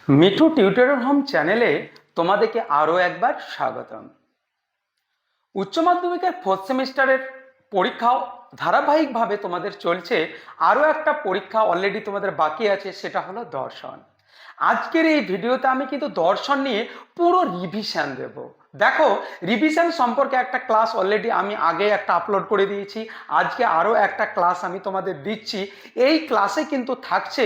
Mithu tutorial home চ্যানেলে তোমাদেরকে আরও একবার স্বাগতম। উচ্চ মাধ্যমিকের ফোর্থ সেমিস্টারের পরীক্ষাও ধারাবাহিকভাবে তোমাদের চলছে। আরও একটা পরীক্ষা অলরেডি তোমাদের বাকি আছে, সেটা হলো দর্শন। আজকের এই ভিডিওতে আমি কিন্তু দর্শন নিয়ে পুরো রিভিশন দেব। দেখো, রিভিশন সম্পর্কে একটা ক্লাস অলরেডি আমি আগে একটা আপলোড করে দিয়েছি। আজকে আরও একটা ক্লাস আমি তোমাদের দিচ্ছি। এই ক্লাসে কিন্তু থাকছে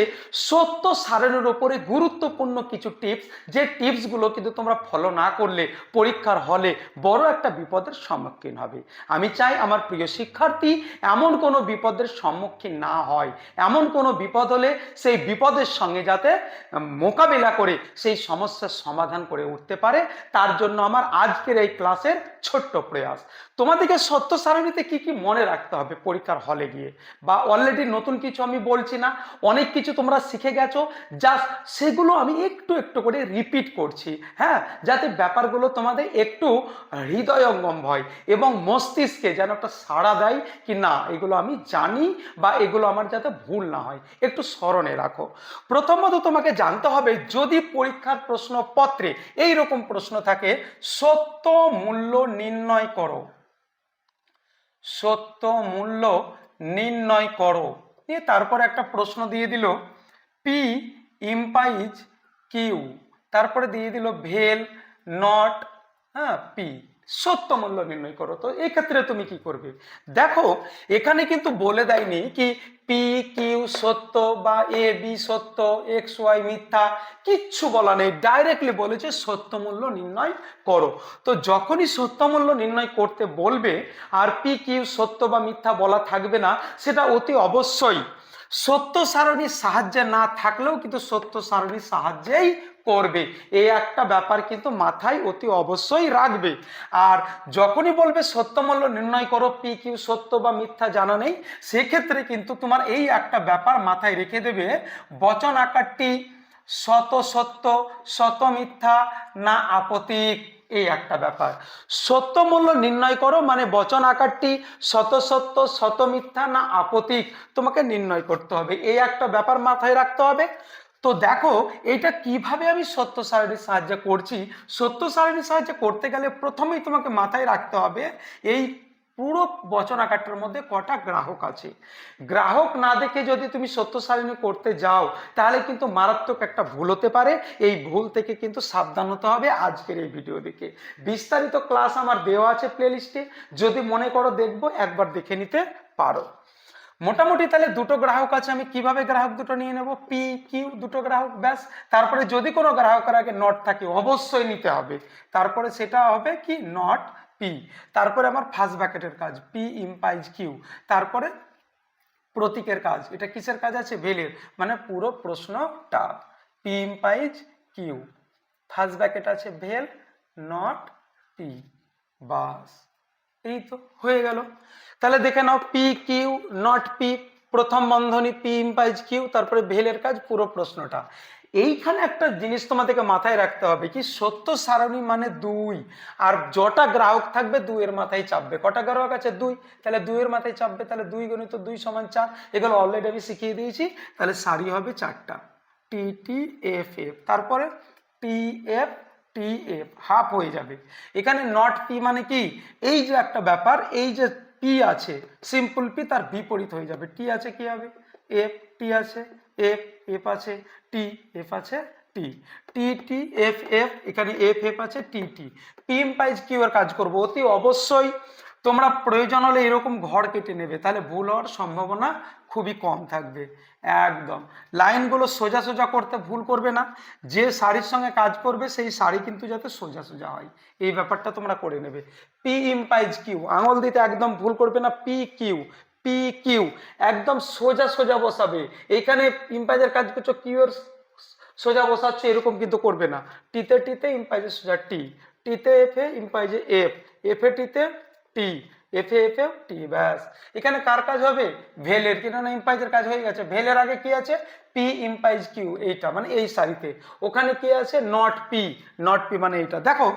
সত্য সারণীর ওপরে গুরুত্বপূর্ণ কিছু টিপস, যে টিপসগুলো কিন্তু তোমরা ফলো না করলে পরীক্ষার হলে বড় একটা বিপদের সম্মুখীন হবে। আমি চাই আমার প্রিয় শিক্ষার্থী এমন কোনো বিপদের সম্মুখীন না হয়, এমন কোনো বিপদ হলে সেই বিপদের সঙ্গে যাতে মোকাবিলা করে সেই সমস্যার সমাধান করে উঠতে পারে। তার জন্য আমার আজকের এই ক্লাসের ছোট্ট প্রয়াস। তোমাদেরকে সত্য সারণীতে কি কি মনে রাখতে হবে পরীক্ষার হলে গিয়ে, বা অলরেডি নতুন কিছু আমি বলছি না, অনেক কিছু তোমরা শিখে গেছো, জাস্ট সেগুলো আমি একটু একটু করে রিপিট করছি, হ্যাঁ, যাতে ব্যাপারগুলো তোমাদের একটু হৃদয়ঙ্গম হয় এবং মস্তিষ্কে যেন একটা সাড়া দেয় কি না এগুলো আমি জানি, বা এগুলো আমার যাতে ভুল না হয় একটু স্মরণে রাখো। প্রথমত তোমাকে জানতে হবে, যদি পরীক্ষার প্রশ্নপত্রে এই রকম প্রশ্ন থাকে, সত্য মূল্য নির্ণয় করো, সত্য মূল্য নির্ণয় করো, দিয়ে তারপর একটা প্রশ্ন দিয়ে দিল পি ইমপ্লাইজ কিউ, তারপরে দিয়ে দিল ভেল নট, হ্যাঁ, পি, সত্য মূল্য নির্ণয় করো। তো এক্ষেত্রে তুমি কি করবে? দেখো, এখানে কিন্তু বলে দেয়নি কি পি কিউ সত্য বা এ বি সত্য, এক্স ওয়াই মিথ্যা, কিচ্ছু বলা নেই, ডাইরেক্টলি বলেছে সত্য মূল্য নির্ণয় করো। তো যখনই সত্য মূল্য নির্ণয় করতে বলবে আর পি কিউ সত্য বা মিথ্যা বলা থাকবে না, সেটা অতি অবশ্যই সত্য সারণীর সাহায্যে না থাকলেও কিন্তু সত্য সারণীর সাহায্যেই করবে। এই একটা ব্যাপার কিন্তু মাথায় অতি অবশ্যই রাখবে। আর যখনই বলবে সত্য মূল্য নির্ণয় করো, পি কিউ সত্য বা মিথ্যা জানা নেই, সেক্ষেত্রে কিন্তু তোমার এই একটা ব্যাপার মাথায় রেখে দেবে, বচন আকারটি শত সত্য শত মিথ্যা না আপতিক। এই একটা ব্যাপার, সত্য মূল্য নির্ণয় করো মানে বচন আকারটি শত সত্য শত মিথ্যা না আপতিক তোমাকে নির্ণয় করতে হবে, এই একটা ব্যাপার মাথায় রাখতে হবে। তো দেখো, এটা কিভাবে আমি সত্য সারণীর সাহায্যে করছি। সত্য সারণীর সাহায্যে করতে গেলে প্রথমেই তোমাকে মাথায় রাখতে হবে এই পুরো বচন আকারটার মধ্যে কটা গ্রাহক আছে। গ্রাহক না দেখে যদি তুমি সত্য সারণী করতে যাও, তাহলে কিন্তু মারাত্মক একটা ভুল হতে পারে। এই ভুল থেকে কিন্তু সাবধান হতে হবে। আজকের এই ভিডিও দেখে বিস্তারিত ক্লাস আমার দেওয়া আছে প্লেলিস্টে, যদি মনে করো দেখবো, একবার দেখে নিতে পারো। মোটামুটি তাহলে দুটো গ্রাহক আছে, আমি কিভাবে গ্রাহক দুটো নিয়ে নেব, পি কিউ দুটো গ্রাহক, ব্যাস। তারপরে যদি কোনো গ্রাহকের আগে নট থাকে অবশ্যই নিতে হবে, তারপরে সেটা হবে কি নট পি। তারপরে আমার ফার্স্ট ব্র্যাকেটের কাজ পি ইমপ্লাইজ কিউ, তারপরে প্রতীকের কাজ, এটা কিসের কাজ আছে, ভেলের, মানে পুরো প্রশ্নটা p implies q, first bracket আছে ভেল নট পি, বাস, এই তো হয়ে গেল। তাহলে দেখে নাও, পি কিউ নট পি, প্রথম বন্ধনী পি ইমপ্লাইজ কিউ, তারপরে ভেলের কাজ, পুরো প্রশ্নটা। এইখানে একটা জিনিস তোমাদেরকে মাথায় রাখতে হবে কি, সত্য সারণী মানে দুই, আর যটা গ্রাহক থাকবে দুইয়ের মাথায় চাপবে। কটা গ্রাহক আছে, দুই, তাহলে দুইয়ের মাথায় চাপবে, তাহলে দুই গণিত দুই সমান চার, এগুলো অলরেডি আমি শিখিয়ে দিয়েছি। তাহলে সারি হবে চারটা, টি টি এফ এফ, তারপরে টি এফ টি এফ, হাফ হয়ে যাবে। এখানে নট পি মানে কি, এই যে একটা ব্যাপার, এই যে পি আছে সিম্পল পি, তার বিপরীত হয়ে যাবে, টি আছে কি হবে এফ, টি আছে এফ, এফ আছে টি, এফ আছে টি, টি টি এফ এফ, এখানে এফ এফ আছে টি টি, পি ইমপ্লাইজ কিউ এর কাজ করবো। অতি অবশ্যই তোমরা প্রয়োজন হলে এরকম ঘর কেটে নেবে, তাহলে ভুল হওয়ার সম্ভাবনা খুবই কম থাকবে। একদম লাইনগুলো সোজা সোজা করতে ভুল করবে না, যে শাড়ির সঙ্গে কাজ করবে সেই শাড়ি কিন্তু যাতে সোজা সোজা হয়, এই ব্যাপারটা তোমরা করে নেবে। পি ইমপ্লাইজ কিউ, আঙুল দিতে একদম ভুল করবে না, পি কিউ, পি কিউ একদম সোজা সোজা বসাবে। এইখানে ইমপ্লাইজের কাজ করছো, কিউ এর সোজা বসাচ্ছ, এরকম কিন্তু করবে না। টিতে টিতে ইমপ্লাইজে সোজা টি, টিতে এফ এ ইমপ্লাইজে এফ, এফ এ টিতে টি, এফ এ এফ এ টি, ব্যাস। এখানে কার কাজ হবে, ভেলের, কিন্তু ইমপ্লাইজের কাজ হয়ে গেছে। ভেলের আগে কি আছে, পি ইমপ্লাইজ কিউ, এইটা মানে এই সারিতে। ওখানে কি আছে, নট পি, নট পি মানে এইটা। দেখো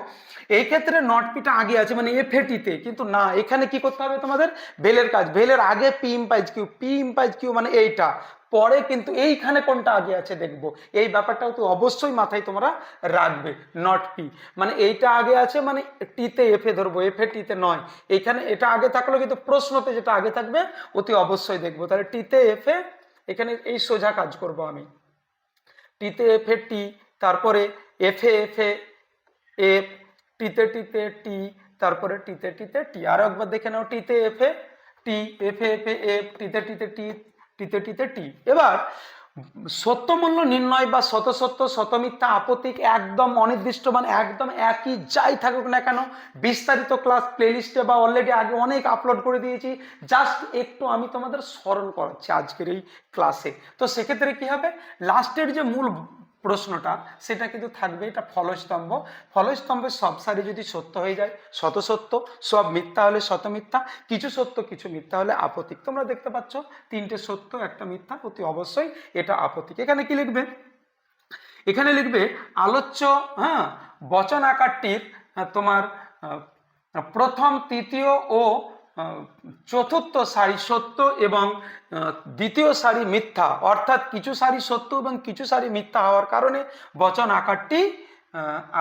এই ক্ষেত্রে নট পিটা আগে আছে মানে এফ এ টিতে, কিন্তু না, এখানে কি করতে হবে তোমাদের, ভেলের কাজ, ভেলের আগে p implies Q, P implies q মানে এইটা, পরে কিন্তু এইখানে কোনটা আগে আছে দেখবো। এই ব্যাপারটাও তো অবশ্যই মাথায় তোমরা রাখবে। নট পি মানে এইটা আগে আছে মানে টিতে এফ এ ধরবো, এফ এ টিতে নয়। এইখানে এটা আগে থাকলেও কিন্তু প্রশ্নতে যেটা আগে থাকবে অতি অবশ্যই দেখবো। তাহলে টিতে এফ এ, এখানে এই সোজা কাজ করব আমি, টিতে এফ এ টি, তারপরে এফ এ এফ, টিতে টিতে টি, তারপরে টিতে টিতে টি। আরো একবার দেখে নাও, টিতে এফ এ টি, এফ এ এফ, টিতে টিতে টি, টিতে টিতে টি। এবার সত্যমূল্য নির্ণয় বা শত সত্য শত মিথ্যা আপত্তিক একদম অনির্দিষ্ট মানে একদম একই যাই থাকুক না কেন, বিস্তারিত ক্লাস প্লেলিস্টে বা অলরেডি আগে অনেক আপলোড করে দিয়েছি, জাস্ট একটু আমি তোমাদের স্মরণ করাচ্ছি আজকের এই ক্লাসে। তো সেক্ষেত্রে কি হবে, লাস্টের যে মূল প্রশ্নটা সেটা কিন্তু থাকবে, এটা ফলস্তম্ভ, ফলস্তম্ভের সব সারি যদি সত্য হয়ে যায় শত সত্য, সব মিথ্যা হলে শত মিথ্যা, কিছু সত্য কিছু মিথ্যা হলে আপত্তিক। তোমরা দেখতে পাচ্ছ তিনটে সত্য একটা মিথ্যা, অতি অবশ্যই এটা আপত্তিক। এখানে কি লিখবে, এখানে লিখবে আলোচ্য বচন আকারটির তোমার প্রথম তৃতীয় ও চতুর্থ সারি সত্য এবং দ্বিতীয় সারি মিথ্যা, অর্থাৎ কিছু সারি সত্য এবং কিছু সারি মিথ্যা হওয়ার কারণে বচন আকারটি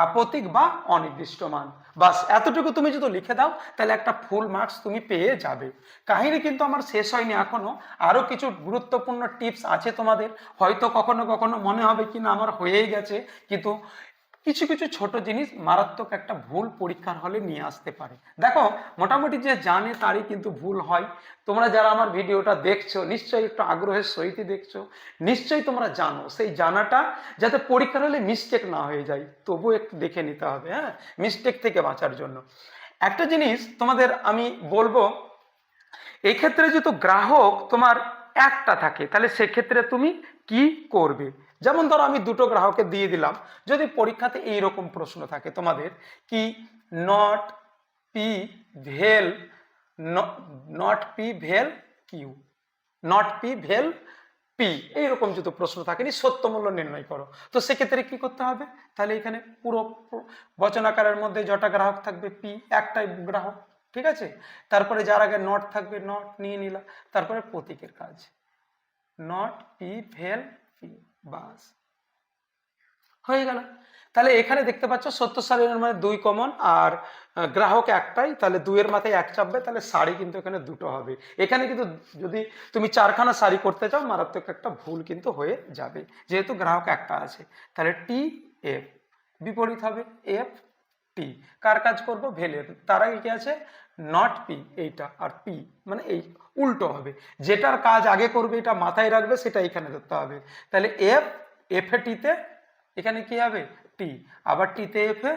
আপত্তিক বা অনির্দিষ্ট মান। বাস এতটুকু তুমি যদি লিখে দাও তাহলে একটা ফুল মার্কস তুমি পেয়ে যাবে। কাহিনী কিন্তু আমার শেষ হয়নি এখনো, আরো কিছু গুরুত্বপূর্ণ টিপস আছে তোমাদের। হয়তো কখনো কখনো মনে হবে কি না আমার হয়েই গেছে, কিন্তু কিছু কিছু ছোট জিনিস মারাত্মক একটা ভুল পরীক্ষার হলে নিয়ে আসতে পারে। দেখো মোটামুটি যে জানে তারই কিন্তু ভুল হয়। তোমরা যারা আমার ভিডিওটা দেখছো নিশ্চয়ই একটু আগ্রহের সহিত দেখছো, নিশ্চয়ই তোমরা জানো, সেই জানাটা যাতে পরীক্ষার হলে মিস্টেক না হয়ে যায় তবু একটু দেখে নিতে হবে, হ্যাঁ, মিস্টেক থেকে বাঁচার জন্য। একটা জিনিস তোমাদের আমি বলবো, এই ক্ষেত্রে যেহেতু গ্রাহক তোমার একটা থাকে তাহলে সেক্ষেত্রে তুমি কি করবে। যেমন ধরো আমি দুটো গ্রাহকে দিয়ে দিলাম, যদি পরীক্ষাতে এইরকম প্রশ্ন থাকে তোমাদের কি not p vel, not p vel q, not p vel p, এইরকম যদি প্রশ্ন থাকে নি সত্য মূল্য নির্ণয় করো, তো সেক্ষেত্রে কি করতে হবে, তাহলে এখানে পুরো বচনাকারের মধ্যে যটা গ্রাহক থাকবে পি, একটাই গ্রাহক, ঠিক আছে। তারপরে যার আগে নট থাকবে নট নিয়ে নিলাম, তারপরে প্রতীকের কাজ নট পি ভেল পি, বাস হয়ে গেল। তাহলে এখানে দেখতে পাচ্ছ সত্য সারির মানে দুই কমন আর গ্রাহক একটাই, তাহলে দুইয়ের মাথায় এক চাপবে, তাহলে সারি কিন্তু এখানে দুটো হবে। এখানে কিন্তু যদি তুমি চারখানা সারি করতে চাও মারাত্মক একটা ভুল কিন্তু হয়ে যাবে, যেহেতু গ্রাহক একটা আছে। তাহলে টি এফ, বিপরীত হবে এফ টি, কার কাজ করব, ভেলের, তার আগে কি আছে নট পি এইটা, আর পি মানে এই উল্টো হবে, যেটার কাজ আগে করবে এটা মাথায় রাখবে, সেটা এখানে ধরতে হবে। তাহলে এফ, এফ এ টিতে এখানে কি হবে টি, আবার টিতে এফ এ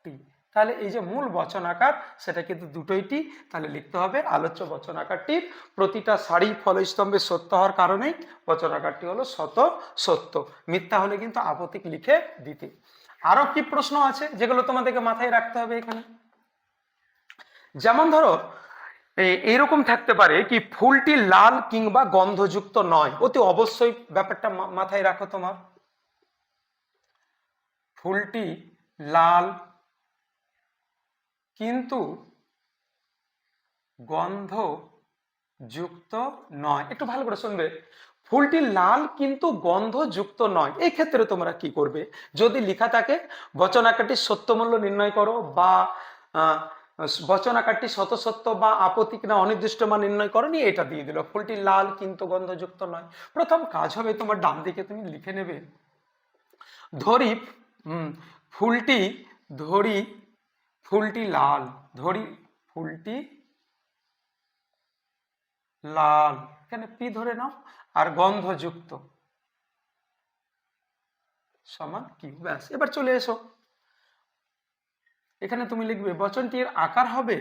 টি, তাহলে এই যে মূল বচন আকার সেটা কিন্তু দুটোই টি। তাহলে লিখতে হবে আলোচ্য বচন আকারটির প্রতিটা সারি ফলস্তম্ভে সত্য হওয়ার কারণেই বচন আকারটি হলো শত সত্য, মিথ্যা হলে কিন্তু আপত্তিক লিখে দিতে। আরো কি প্রশ্ন আছে যেগুলো তোমাদেরকে মাথায় রাখতে হবে এখানে, যেমন ধরো এইরকম থাকতে পারে কি ফুলটি লাল কিংবা গন্ধযুক্ত নয়, অতি অবশ্যই ব্যাপারটা মাথায় রাখো তোমার, ফুলটি লাল কিন্তু গন্ধযুক্ত নয়, একটু ভালো করে শুনবে, ফুলটি লাল কিন্তু গন্ধযুক্ত নয়, এই ক্ষেত্রে তোমরা কি করবে, যদি লেখা থাকে বচন আকারটির সত্যমূল্য নির্ণয় করো বা বচন আকারটি শত সত্য বা আপত্তিক না অনির্দিষ্ট মান নির্ণয় করো, নিয়ে এটা দিয়ে দিল ফুলটি লাল কিন্তু গন্ধযুক্ত নয়। প্রথম কাজ হবে তোমার ডান দিকে তুমি লিখে নেবে ধরি ফুলটি, ধরি ফুলটি লাল, ধরি ফুলটি লাল, এখানে পি ধরে নাও, আর গন্ধযুক্ত সমান কিউ, ব্যাস। এবার চলে এসো, এখানে তুমি লিখবে বচনটির আকার হবে,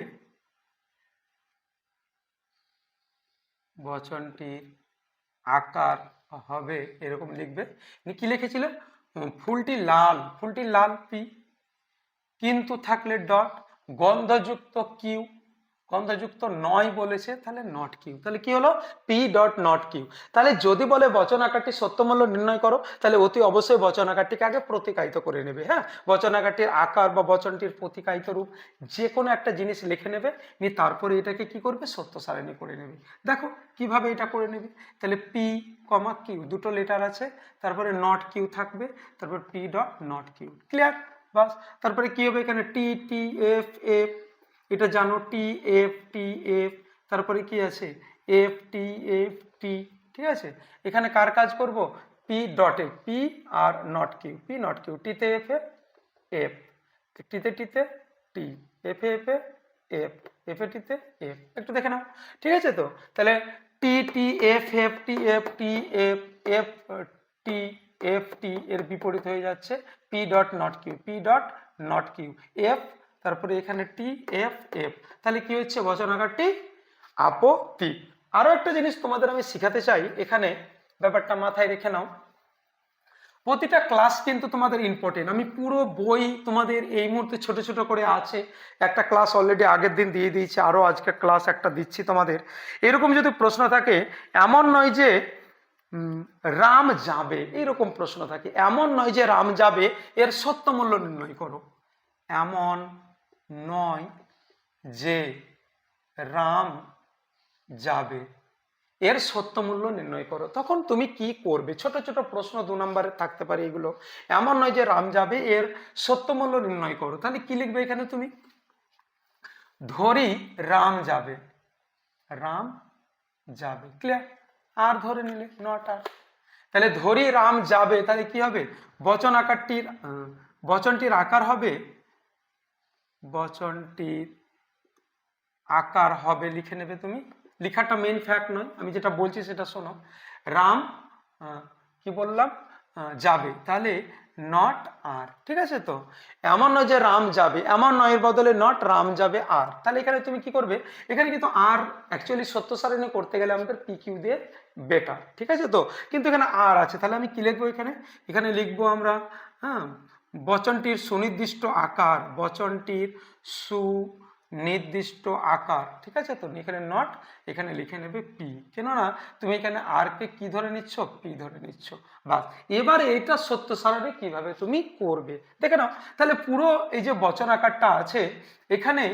বচনটির আকার হবে এরকম লিখবে। কি লিখেছিল, ফুলটি লাল, ফুলটি লাল পি, কিন্তু থাকলে ডট, গন্ধযুক্ত কিউ, গন্ধযুক্ত নয় বলেছে, তাহলে নট কিউ। তাহলে কি হলো? P dot not Q. তাহলে যদি বলে বচন আকারটি সত্যমূল্য নির্ণয় করো, তাহলে অতি অবশ্যই বচন আকারটিকে আগে প্রতিকায়িত করে নেবে। হ্যাঁ, বচন আকারটির আকার বা বচনটির প্রতিকায়িত রূপ যে কোনো একটা জিনিস লিখে নেবে, নিয়ে তারপরে এটাকে কি করবে? সত্য সারণী করে নেবে। দেখো কিভাবে এটা করে নেবে। তাহলে পি কমা কিউ, দুটো লেটার আছে, তারপরে নট কিউ থাকবে, তারপর p dot not q. Clear? বাস। তারপরে কি হবে? এখানে টি টি এফ এফ, এটা জানো, টি এফ টি এফ, তারপরে কি আছে? F T F T. ঠিক আছে, এখানে কার কাজ করব? পি ডটে পি আর not q, p not q, টিতে এফ এ এফ, টিতে টিতে টি, এফ এ এফ, এফ এ টিতে এফ। একটু দেখে নাও। ঠিক আছে তো? তাহলে T T F F T F T F F T F T এর বিপরীত হয়ে যাচ্ছে p dot not q, p dot not q, F, তারপরে এখানে টি এফ এফ। তাহলে কি হচ্ছে? বচন আকারটি আপত্তি। আরো একটা জিনিস তোমাদের আমি শিখাতে চাই, এখানে ব্যাপারটা মাথায় রেখে নাও। প্রতিটা ক্লাস কিন্তু তোমাদের ইম্পর্টেন্ট। আমি পুরো বই তোমাদের এই মুহূর্তে ছোট ছোট করে আছে, একটা ক্লাস অলরেডি আগের দিন দিয়ে দিয়েছি, আরো আজকে ক্লাস একটা দিচ্ছি তোমাদের। এরকম যদি প্রশ্ন থাকে, এমন নয় যে রাম যাবে, এইরকম প্রশ্ন থাকে, এমন নয় যে রাম যাবে, এর সত্য মূল্য নির্ণয় করো। এমন নয় যে রাম যাবে, এর সত্য মূল্য নির্ণয় করো। তখন তুমি কি করবে? ছোট ছোট প্রশ্ন 2 নম্বরে থাকতে পারে এগুলো। এমন নয় যে রাম যাবে, এর সত্য মূল্য নির্ণয় করো। তাহলে কি লিখবে এখানে তুমি? ধরি রাম যাবে, রাম যাবে। ক্লিয়ার? আর ধরে নিলে নট আর। তাহলে ধরি রাম যাবে, তাহলে কি হবে? বচন আকারটির বচনটির আকার হবে, বচনটির আকার হবে, লিখে নেবে তুমি। লেখাটা মেইন ফ্যাক্ট নয়, আমি যেটা বলছি সেটা শোনো। রাম কি বললাম? যাবে, তাহলে নট আর। ঠিক আছে তো? এমন নয় যে রাম যাবে, এমন নয় এর বদলে নট, রাম যাবে আর। তাহলে এখানে তুমি কি করবে? এখানে কিন্তু আর অ্যাকচুয়ালি সত্য সারণী করতে গেলে আমাদের পি কিউ দিয়ে বেটার। ঠিক আছে তো? কিন্তু এখানে আর আছে, তাহলে আমি কি লিখবো এখানে? এখানে লিখবো আমরা, হ্যাঁ, বচনটির সুনির্দিষ্ট আকার, বচনটির সুনির্দিষ্ট আকার। ঠিক আছে তো? এখানে নট, এখানে লিখে নেবে পি, কেননা তুমি এখানে আর কে কি ধরে নিচ্ছ? পি ধরে নিচ্ছ। বাস। এবারে এটা সত্য সারণী কিভাবে তুমি করবে দেখে নাও। তাহলে পুরো এই যে বচন আকারটা আছে এখানে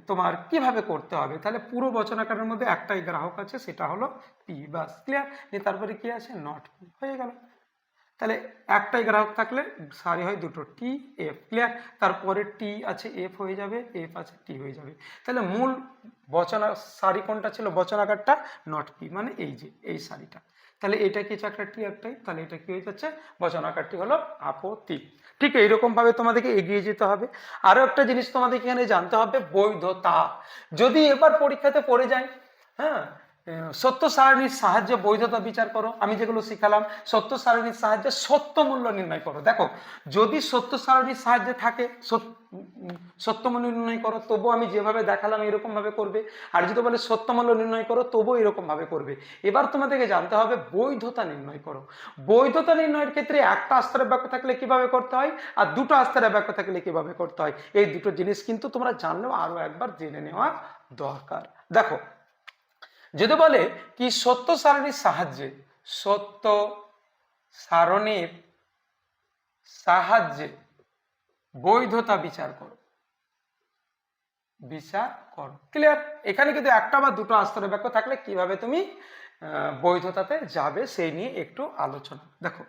তোমার কিভাবে করতে হবে? তাহলে পুরো বচন আকারের মধ্যে একটাই গ্রাহক আছে, সেটা হলো পি। বাস। ক্লিয়ার? তারপরে কি আছে? নট পি, হয়ে গেল। তাহলে একটাই গ্রাহক থাকলে সারি হয় দুটো, টি এফ। ক্লিয়ার? তারপরে টি আছে এফ হয়ে যাবে, এফ আছে টি হয়ে যাবে। তাহলে মূল সারি কোনটা ছিল? বচন আকারটা নট পি, মানে এই যে এই সারিটা। তাহলে এটা কি একটা টি একটাই, তাহলে এটা কি হয়ে যাচ্ছে? বচন আকারটি হলো আপত্তি। ঠিক এইরকম ভাবে তোমাদেরকে এগিয়ে যেতে হবে। আরো একটা জিনিস তোমাদের এখানে জানতে হবে, বৈধতা। যদি এবার পরীক্ষাতে পড়ে যায়, হ্যাঁ, সত্য সারণীর সাহায্যে বৈধতা বিচার করো। আমি যেগুলো শিখালাম, সত্য সারণীর সাহায্যে সত্য মূল্য নির্ণয় করো। দেখো, যদি সত্য সারণীর সাহায্যে থাকে সত্য মূল্য নির্ণয় করো, তবু আমি যেভাবে দেখালাম এরকম ভাবে করবে। আর যদি বলে সত্য মূল্য নির্ণয় করো, তবু এরকম ভাবে করবে। এবার তোমাদেরকে জানতে হবে বৈধতা নির্ণয় করো। বৈধতা নির্ণয়ের ক্ষেত্রে একটা আস্তরের বাক্য থাকলে কিভাবে করতে হয়, আর দুটো আস্তরের বাক্য থাকলে কিভাবে করতে হয়, এই দুটো জিনিস কিন্তু তোমরা জানলেও আরো একবার জেনে নেওয়া দরকার। দেখো, যদি বলে কি সত্য সারণীর সাহায্যে, সত্য সারণীর সাহায্যে বৈধতা বিচার করো, বিচার করো। ক্লিয়ার? এখানে কিন্তু একটা বা দুটো আস্তরের বাক্য থাকলে কিভাবে তুমি বৈধতাতে যাবে সেই নিয়ে একটু আলোচনা। দেখো,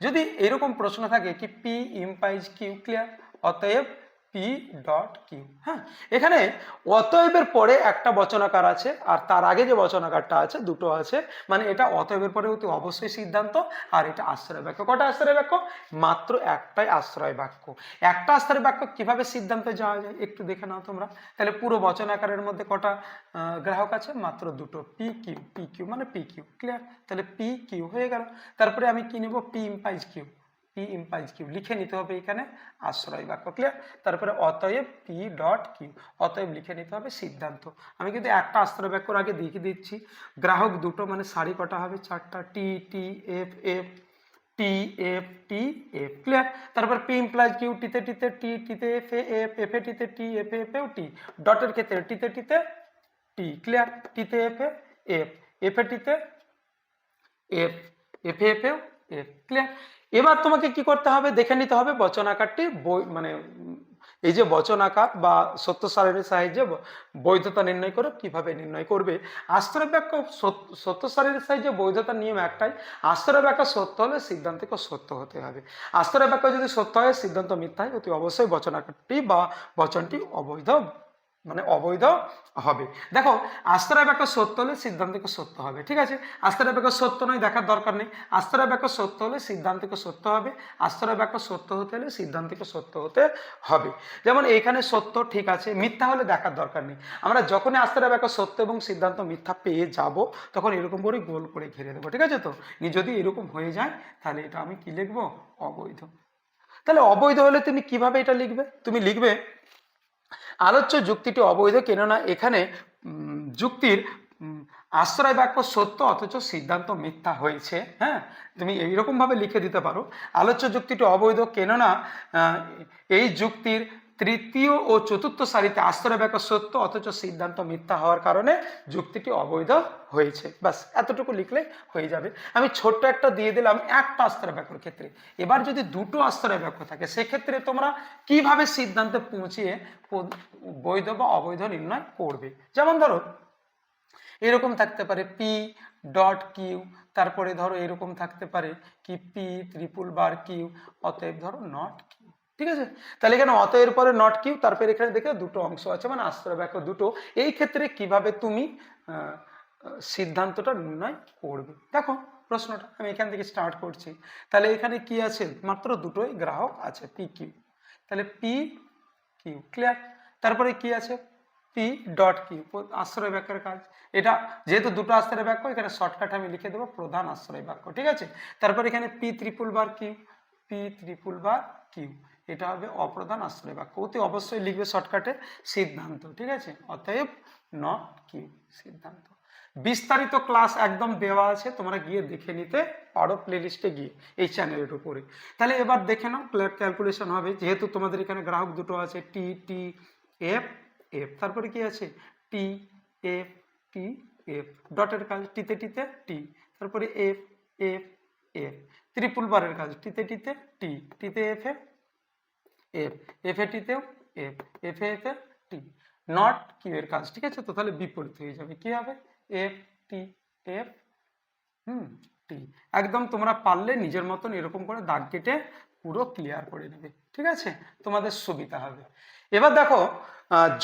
যদি এরকম প্রশ্ন থাকে কি পি ইমপ্লাইজ কিউ। ক্লিয়ার? অতএব পি ডট কিউ। হ্যাঁ, এখানে অতএবের পরে একটা বচনাকার আছে, আর তার আগে যে বচনাকারটা আছে দুটো আছে, মানে এটা অতএবের পরে অতি অবশ্যই সিদ্ধান্ত, আর এটা আশ্রয় বাক্য। কটা আশ্রয় বাক্য? মাত্র একটাই আশ্রয় বাক্য। একটা আশ্রয় বাক্য কিভাবে সিদ্ধান্তে যাওয়া যায় একটু দেখে নাও তোমরা। তাহলে পুরো বচনাকারের মধ্যে কটা গ্রাহক আছে? মাত্র দুটো, পি কিউ। পি কিউ মানে পি কিউ। ক্লিয়ার? তাহলে পি কিউ হয়ে গেল। তারপরে আমি কি নেব? P implies Q. P implies Q লিখে নিতে হবে এখানে আশ্রয় বাক্য। ক্লিয়ার? তারপরে অতএব পি ডট কিউ, অতএব লিখে নিতে হবে সিদ্ধান্ত। আমি কিন্তু একটা আশ্রয় বাক্যর আগে দেখিয়ে দিচ্ছি। গ্রাহক দুটো মানে সারি কটা হবে? চারটা, T T F F T F T F. Clear? তারপর পি ইমপ্লাইজ কিউ, টিতে টিতে টি, টিতে এফ এফ, এফ এ টিতে টি, এফ এফ টি। ডটের ক্ষেত্রে টিতে টিতে টি, ক্লিয়ার? টিতে এফে এফ, এফে টিতে এফ, এফে এফেও এফ, ক্লিয়ার? এবার তোমাকে কি করতে হবে, দেখে নিতে হবে বচন আকারটি মানে এই যে বচন আকার বা সত্য সারণীর সাহায্যে বৈধতা নির্ণয় করো। কিভাবে নির্ণয় করবে? আশ্রয় বাক্য সত্য সারণীর সাহায্যে বৈধতার নিয়ম একটাই, আশ্রয় বাক্য সত্য হলে সিদ্ধান্তকে সত্য হতে হবে। আশ্রয় বাক্য যদি সত্য হয়, সিদ্ধান্ত মিথ্যা হয়, অতি অবশ্যই বচন আকারটি বা বচনটি অবৈধ, মানে অবৈধ হবে। দেখো, আশ্রয় বাক্য সত্য হলে সিদ্ধান্তকে সত্য হবে, ঠিক আছে? আশ্রয় বাক্য সত্য নয়, দেখার দরকার নেই। আশ্রয় বাক্য সত্য হলে সিদ্ধান্তকে সত্য হবে, আশ্রয় বাক্য সত্য হতে হলে সিদ্ধান্তকে সত্য হতে হবে। যেমন এখানে সত্য, ঠিক আছে, মিথ্যা হলে দেখার দরকার নেই। আমরা যখনই আশ্রয় বাক্য সত্য এবং সিদ্ধান্ত মিথ্যা পেয়ে যাব, তখন এরকম করে গোল করে ঘিরে দেবো, ঠিক আছে? তো যদি এরকম হয়ে যায়, তাহলে এটা আমি কি লিখবো? অবৈধ। তাহলে অবৈধ হলে তুমি কিভাবে এটা লিখবে? তুমি লিখবে আলোচ্য যুক্তিটি অবৈধ, কেননা এখানে যুক্তির আশ্রয় বাক্য সত্য অথচ সিদ্ধান্ত মিথ্যা হয়েছে। হ্যাঁ, তুমি এইরকম ভাবে লিখে দিতে পারো, আলোচ্য যুক্তিটি অবৈধ কেননা এই যুক্তির তৃতীয় ও চতুর্থ সারিতে আশ্রয় বাক্য সত্য অথচ সিদ্ধান্ত মিথ্যা হওয়ার কারণে যুক্তিটি অবৈধ হয়েছে। বাস এতটুকু লিখলে হয়ে যাবে। আমি ছোট্ট একটা দিয়ে দিলাম একটা আশ্রয় বাক্যের ক্ষেত্রে। এবার যদি দুটো আশ্রয় বাক্য থাকে, সেক্ষেত্রে তোমরা কিভাবে সিদ্ধান্তে পৌঁছিয়ে বৈধ বা অবৈধ নির্ণয় করবে। যেমন ধরো এরকম থাকতে পারে পি ডট কিউ, তারপরে ধরো এরকম থাকতে পারে কি পি ট্রিপল বার কিউ, অতএব ধরো নট কিউ, ঠিক আছে? তাহলে এখানে অতএর পরে নট কিউ, তারপরে এখানে দেখে দুটো অংশ আছে, মানে আশ্রয় বাক্য দুটো। এই ক্ষেত্রে কিভাবে তুমি সিদ্ধান্তটা নির্ণয় করবে? দেখো প্রশ্নটা আমি এখান থেকে স্টার্ট করছি। তাহলে এখানে কি আছে? মাত্র দুটোই গ্রাহক আছে, পি কিউ। তাহলে পি কিউ, ক্লিয়ার? তারপরে কি আছে? পি ডট কিউ, আশ্রয় বাক্যের কাজ। এটা যেহেতু দুটো আশ্রয় বাক্য, এখানে শর্টকাট আমি লিখে দেবো প্রধান আশ্রয় বাক্য, ঠিক আছে? তারপর এখানে P triple bar Q, P triple bar Q, এটা হবে অপ্রধান আশ্রয় বাক্য। অতি অবশ্যই লিখবে শর্টকাটে সিদ্ধান্ত, ঠিক আছে? অতএব নট কিউ, সিদ্ধান্ত। বিস্তারিত ক্লাস একদম দেওয়া আছে, তোমরা গিয়ে দেখে নিতে পারো প্লেলিস্টে গিয়ে এই চ্যানেলের উপরে। তাহলে এবার দেখে নাও, ক্যালকুলেশন হবে। যেহেতু তোমাদের এখানে গ্রাহক দুটো আছে, টি টি এফ এফ, তারপরে কি আছে? টি এফ টি এফ, ডটের কাজ টিতে টিতে টি, তারপরে এফ এফ এফ, ত্রিপুল বারের কাজ টিতে টিতে টি, টিতে এফ এফ এফ, এফ এ টিতেও এফ, এফ এ টি। নট কিউ এর কাজ, ঠিক আছে? তো তাহলে বিপরীত হয়ে যাবে, কি হবে? এফ টি এফ টি। একদম তোমরা পারলে নিজের মতন এরকম করে দাগ কেটে পুরো ক্লিয়ার করে নেবে, ঠিক আছে? তোমাদের সুবিধা হবে। এবার দেখো,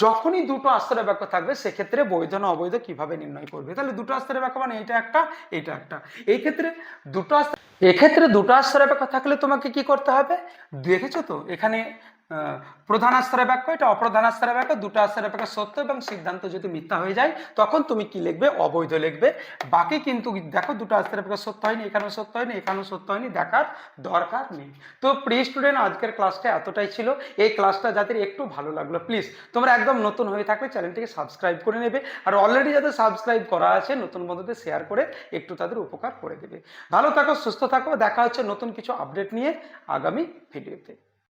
যখনই দুটো আশ্রয় বাক্য থাকবে, সেক্ষেত্রে বৈধ না অবৈধ কিভাবে নির্ণয় করবে? তাহলে দুটো আশ্রয় বাক্য মানে এইটা একটা, এইটা একটা। এক্ষেত্রে দুটো আশ্রয় বাক্য থাকলে তোমাকে কি করতে হবে? দেখেছো তো এখানে প্রধান আশ্রয় বাক্য, এটা অপ্রধান আশ্রয় বাক্য, দুটো আশ্রয় বাক্য সত্য এবং সিদ্ধান্ত যদি মিথ্যা হয়ে যায়, তখন তুমি কি লিখবে? অবৈধ লিখবে। বাকি কিন্তু দেখো দুটো আশ্রয় বাক্য সত্য হয়নি, এখানেও সত্য হয়নি, এখানেও সত্য হয়নি, দেখার দরকার নেই। তো প্রিয় স্টুডেন্ট, আজকের ক্লাসটা এতটাই ছিল। এই ক্লাসটা যাদের একটু ভালো লাগলো, প্লিজ তোমরা একদম নতুন হয়ে থাকলে চ্যানেলটিকে সাবস্ক্রাইব করে নেবে, আর অলরেডি যাদের সাবস্ক্রাইব করা আছে নতুন বন্ধুদের শেয়ার করে একটু তাদের উপকার করে দেবে। ভালো থাকো, সুস্থ থাকো, দেখা হচ্ছে নতুন কিছু আপডেট নিয়ে আগামী ভিডিওতে।